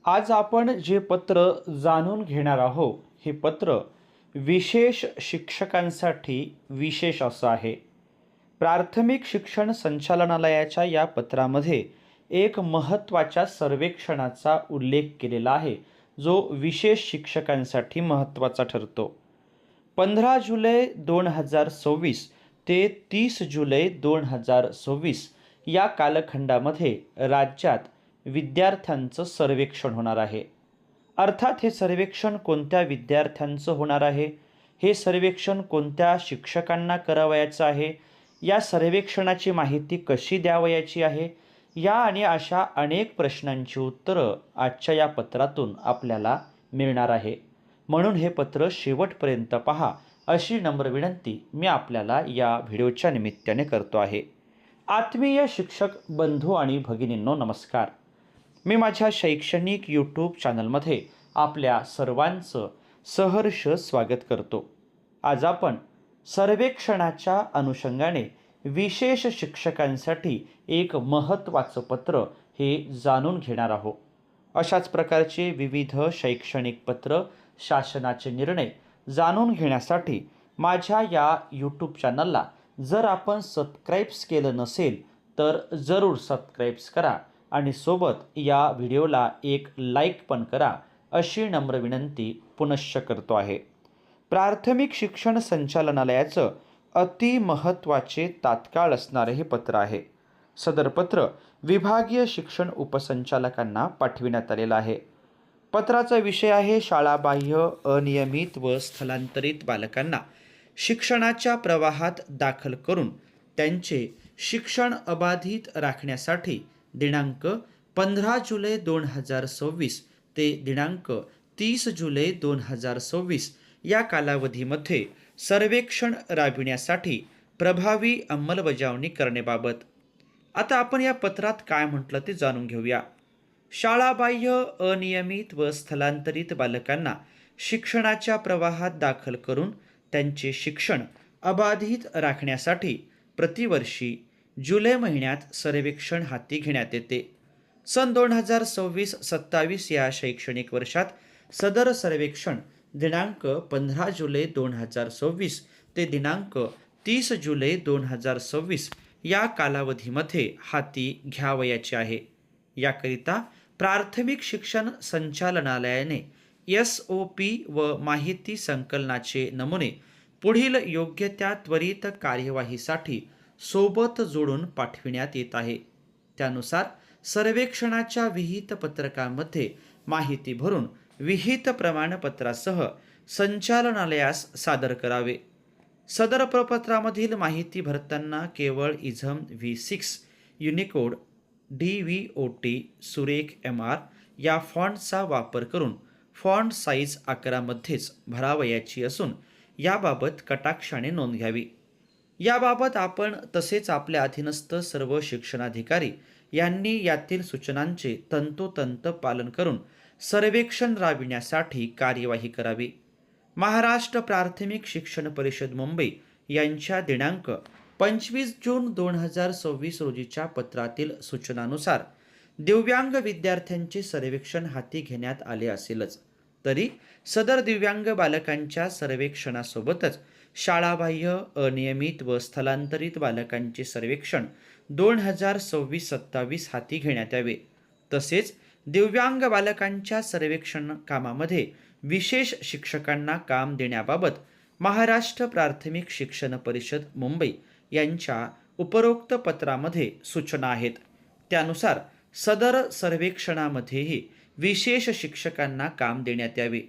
आज आपण जे पत्र जाणून घेणार आहोत, हे पत्र विशेष शिक्षकांसाठी विशेष असं आहे. प्राथमिक शिक्षण संचालनालयाच्या या पत्रामध्ये एक महत्त्वाच्या सर्वेक्षणाचा उल्लेख केलेला आहे, जो विशेष शिक्षकांसाठी महत्त्वाचा ठरतो. 15 जुलै 2026 ते 30 जुलै 2026 या कालखंडामध्ये राज्यात विद्यार्थ्यांचं सर्वेक्षण होणार आहे. अर्थात हे सर्वेक्षण कोणत्या विद्यार्थ्यांचं होणार आहे, हे सर्वेक्षण कोणत्या शिक्षकांना करावयाचं आहे, या सर्वेक्षणाची माहिती कशी द्यावयाची आहे, या आणि अशा अनेक प्रश्नांची उत्तरं आजच्या या पत्रातून आपल्याला मिळणार आहे. म्हणून हे पत्र शेवटपर्यंत पहा, अशी नम्र विनंती मी आपल्याला या व्हिडिओच्या निमित्ताने करतो आहे. आत्मीय शिक्षक बंधू आणि भगिनींनो, नमस्कार. मी माझ्या शैक्षणिक यूट्यूब चॅनलमध्ये आपल्या सर्वांचं सहर्ष स्वागत करतो. आज आपण सर्वेक्षणाच्या अनुषंगाने विशेष शिक्षकांसाठी एक महत्त्वाचं पत्र हे जाणून घेणार आहोत. अशाच प्रकारचे विविध शैक्षणिक पत्र, शासनाचे निर्णय जाणून घेण्यासाठी माझ्या या यूट्यूब चॅनलला जर आपण सबस्क्राईब्स केलं नसेल तर जरूर सबस्क्राईब्स करा आणि सोबत या व्हिडिओला एक लाईक पण करा, अशी नम्र विनंती पुनश्च करतो आहे. प्राथमिक शिक्षण संचालनालयाचं अति महत्त्वाचे तात्काळ असणारे हे पत्र आहे. सदर पत्र विभागीय शिक्षण उपसंचालकांना पाठविण्यात आलेलं आहे. पत्राचा विषय आहे शाळाबाह्य, अनियमित व स्थलांतरित बालकांना शिक्षणाच्या प्रवाहात दाखल करून त्यांचे शिक्षण अबाधित राखण्यासाठी दिनांक 15 जुलै 2026 ते दिनांक 30 जुलै 2026 या कालावधीमध्ये सर्वेक्षण राबविण्यासाठी प्रभावी अंमलबजावणी करण्याबाबत. आता आपण या पत्रात काय म्हटलं ते जाणून घेऊया. शाळाबाह्य, अनियमित व स्थलांतरित बालकांना शिक्षणाच्या प्रवाहात दाखल करून त्यांचे शिक्षण अबाधित राखण्यासाठी प्रतिवर्षी जुलै महिन्यात सर्वेक्षण हाती घेण्यात येते. सन 2026-27 या शैक्षणिक वर्षात सदर सर्वेक्षण दिनांक 15 जुलै 2026 ते दिनांक 30 जुलै 2026 या कालावधीमध्ये हाती घ्यावयाचे आहे. याकरिता प्राथमिक शिक्षण संचालनालयाने SOP व माहिती संकलनाचे नमुने पुढील योग्य त्या त्वरित कार्यवाहीसाठी सोबत जोडून पाठविण्यात येत आहे. त्यानुसार सर्वेक्षणाच्या विहित पत्रकामध्ये माहिती भरून विहित प्रमाणपत्रासह संचालनालयास सादर करावे. सदर प्रपत्रामधील माहिती भरताना केवळ इझम V6 युनिकोड DVOT सुरेख MR या फॉन्टचा वापर करून फॉन्ट साईज 11 मध्येच भरावयाची असून याबाबत कटाक्षाने नोंद घ्यावी. याबाबत आपण तसेच आपल्या अधीनस्थ सर्व शिक्षणाधिकारी यांनी यातील सूचनांचे तंतोतंत पालन करून सर्वेक्षण राबविण्यासाठी कार्यवाही करावी. महाराष्ट्र प्राथमिक शिक्षण परिषद मुंबई यांच्या दिनांक 25 जून 2026 रोजीच्या पत्रातील सूचनानुसार दिव्यांग विद्यार्थ्यांचे सर्वेक्षण हाती घेण्यात आले असेलच, तरी सदर दिव्यांग बालकांच्या सर्वेक्षणासोबतच शाळाबाह्य, अनियमित व स्थलांतरित बालकांचे सर्वेक्षण 2026-27 हाती घेण्यात यावे. तसेच दिव्यांग बालकांच्या सर्वेक्षण कामामध्ये विशेष शिक्षकांना काम देण्याबाबत महाराष्ट्र प्राथमिक शिक्षण परिषद मुंबई यांच्या उपरोक्त पत्रामध्ये सूचना आहेत. त्यानुसार सदर सर्वेक्षणामध्येही विशेष शिक्षकांना काम देण्यात यावे.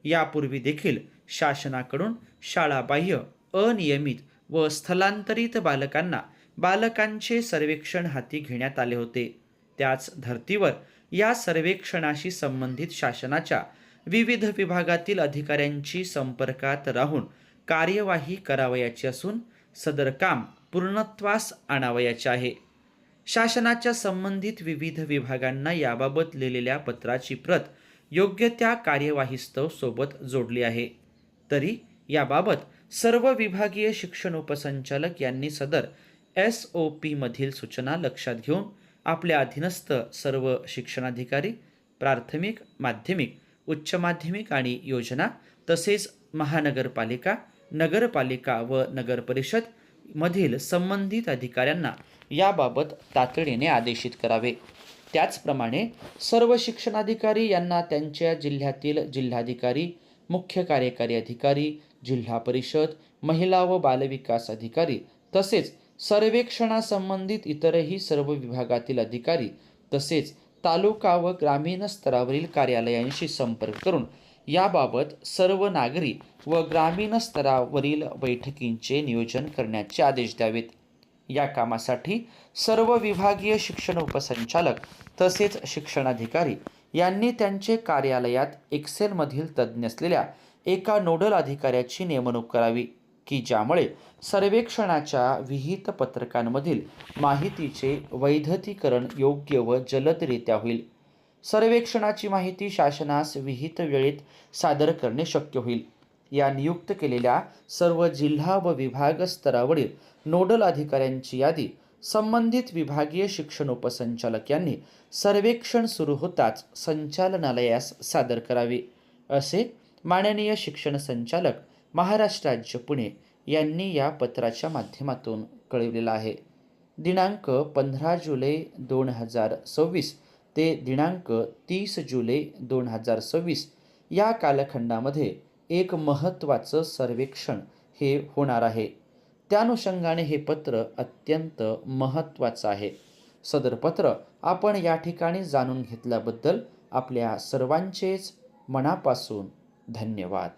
यापूर्वी देखील शासनाकडून शाळाबाह्य, अनियमित व स्थलांतरित बालकांचे सर्वेक्षण हाती घेण्यात आले होते. त्याच धर्तीवर या सर्वेक्षणाशी संबंधित शासनाच्या विविध विभागातील अधिकाऱ्यांची संपर्कात राहून कार्यवाही करावयाची असून सदर काम पूर्णत्वास आणावयाचे आहे. शासनाच्या संबंधित विविध विभागांना याबाबत लिहिलेल्या पत्राची प्रत योग्य त्या कार्यवाहीस्तव सोबत जोडली आहे. तरी याबाबत सर्व विभागीय शिक्षण उपसंचालक यांनी सदर SOP मधील सूचना लक्षात घेऊन आपल्या अधीनस्थ सर्व शिक्षणाधिकारी प्राथमिक, माध्यमिक, उच्च माध्यमिक आणि योजना तसेच महानगरपालिका, नगरपालिका व नगरपरिषद मधील संबंधित अधिकाऱ्यांना याबाबत तातडीने आदेशित करावे. त्याचप्रमाणे सर्व शिक्षणाधिकारी यांना त्यांच्या जिल्ह्यातील जिल्हाधिकारी, मुख्य कार्यकारी अधिकारी, जिल्हा परिषद, महिला व बालविकास अधिकारी तसेच सर्वेक्षणासंबंधित इतरही सर्व विभागातील अधिकारी तसेच तालुका व ग्रामीण स्तरावरील कार्यालयांशी संपर्क करून याबाबत सर्व नागरी व ग्रामीण स्तरावरील बैठकींचे नियोजन करण्याचे आदेश द्यावेत. या कामासाठी सर्व विभागीय शिक्षण उपसंचालक तसेच शिक्षणाधिकारी यांनी त्यांचे कार्यालयात एक्सेलमधील तज्ज्ञ असलेल्या एका नोडल अधिकाऱ्याची नेमणूक करावी की ज्यामुळे सर्वेक्षणाच्या विहित पत्रकांमधील माहितीचे वैधतीकरण योग्य व जलदरित्या होईल. सर्वेक्षणाची माहिती शासनास विहित वेळेत सादर करणे शक्य होईल. या नियुक्त केलेल्या सर्व जिल्हा व विभाग स्तरावरील नोडल अधिकाऱ्यांची यादी संबंधित विभागीय शिक्षण उपसंचालक यांनी सर्वेक्षण सुरू होताच संचालनालयास सादर करावे, असे माननीय शिक्षण संचालक महाराष्ट्र राज्य पुणे यांनी या पत्राच्या माध्यमातून कळविलेलं आहे. दिनांक 15 जुलै 2026 ते दिनांक 30 जुलै 2026 या कालखंडामध्ये एक महत्त्वाचं सर्वेक्षण हे होणार आहे. त्या अनुषंगाने हे पत्र अत्यंत महत्त्वाचं आहे. सदर पत्र आपण या ठिकाणी जाणून घेतल्याबद्दल आपल्या सर्वांचेच मनापासून धन्यवाद.